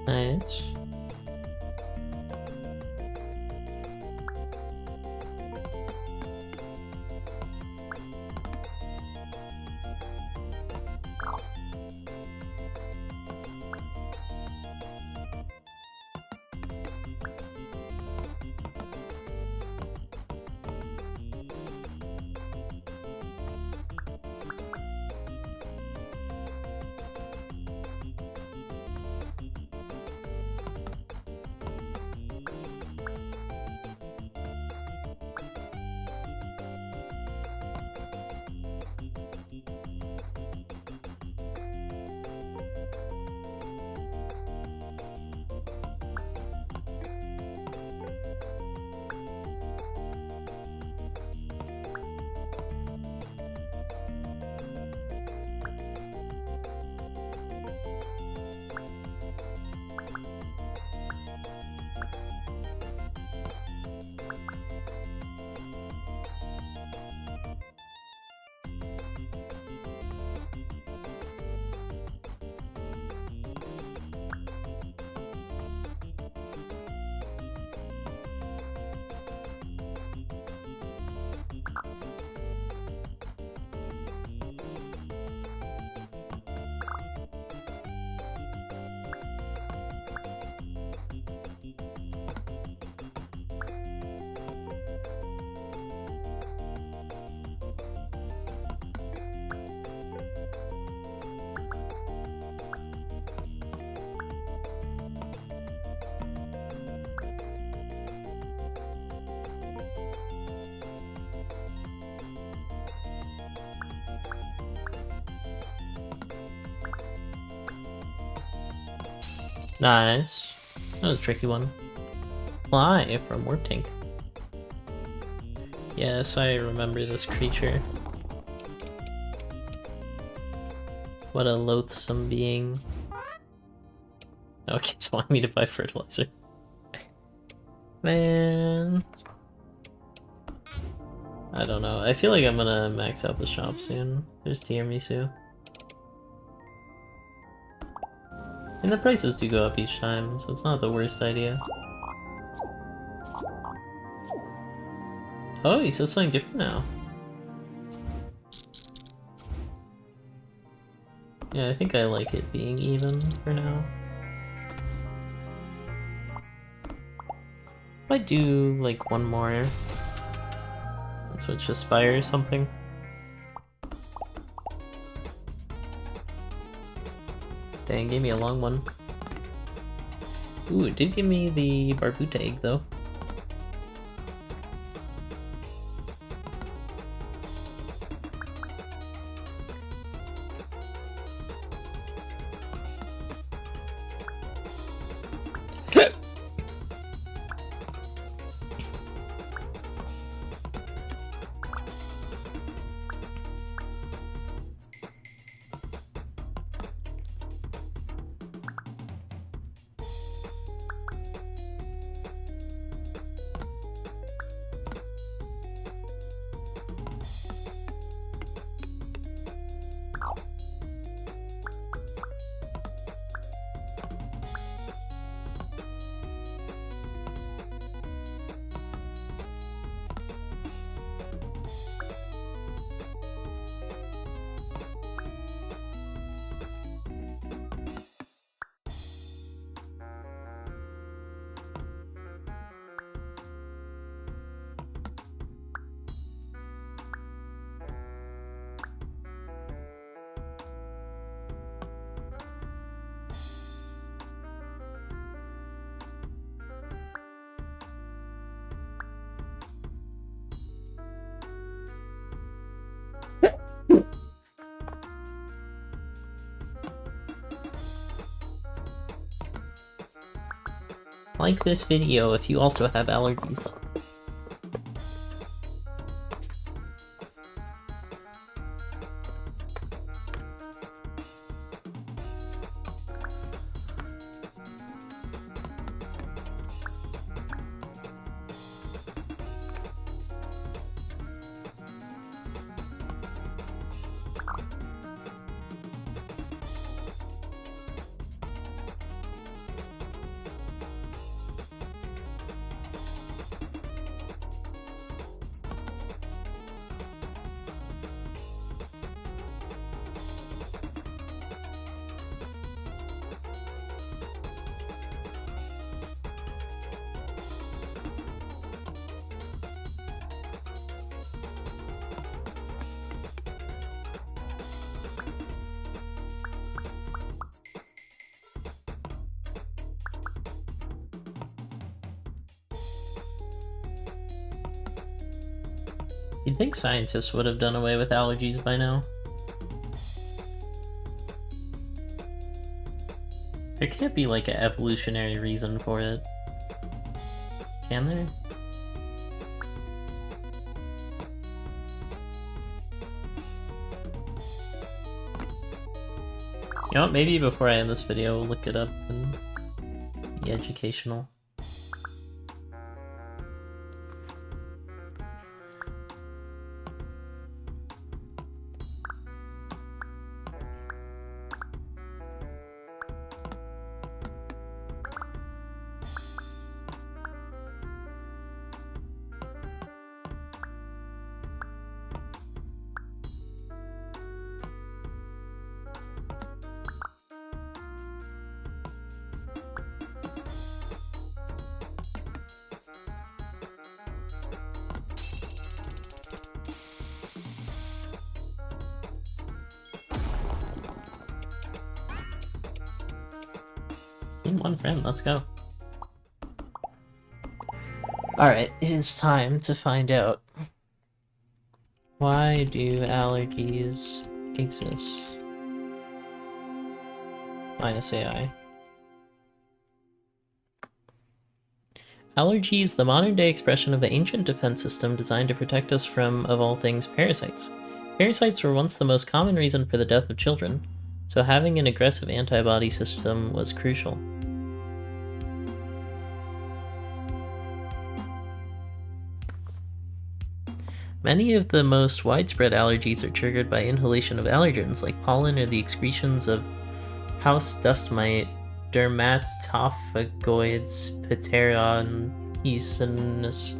Nice. Nice. That was a tricky one. Fly from Warp Tank. Yes, I remember this creature. What a loathsome being. Oh, it keeps wanting me to buy fertilizer. Man. I don't know. I feel like I'm gonna max out the shop soon. There's tiramisu. And the prices do go up each time, so it's not the worst idea. Oh, he says something different now. Yeah, I think I like it being even for now. I do like one more. Let's switch to Spire or something. Dang, gave me a long one. Ooh, it did give me the Barbuta egg though. Like this video if you also have allergies. You'd think scientists would have done away with allergies by now. There can't be like an evolutionary reason for it. Can there? You know what, maybe before I end this video, we'll look it up and be educational. One friend, let's go. Alright, it is time to find out. Why do allergies exist? Minus AI. Allergies, the modern-day expression of an ancient defense system designed to protect us from, of all things, parasites. Parasites were once the most common reason for the death of children, so having an aggressive antibody system was crucial. Many of the most widespread allergies are triggered by inhalation of allergens like pollen or the excretions of house dust mite, dermatophagoids, Pteronensis.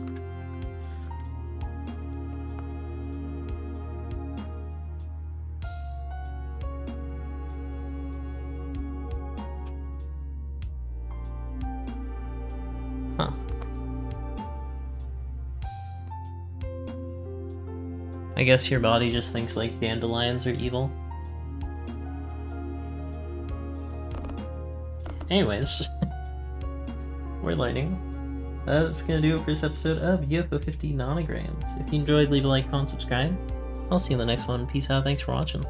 Huh. I guess your body just thinks like dandelions are evil. Anyways, we're learning. That's gonna do it for this episode of UFO 50 Nonograms. If you enjoyed, leave a like, comment, subscribe. I'll see you in the next one. Peace out, thanks for watching.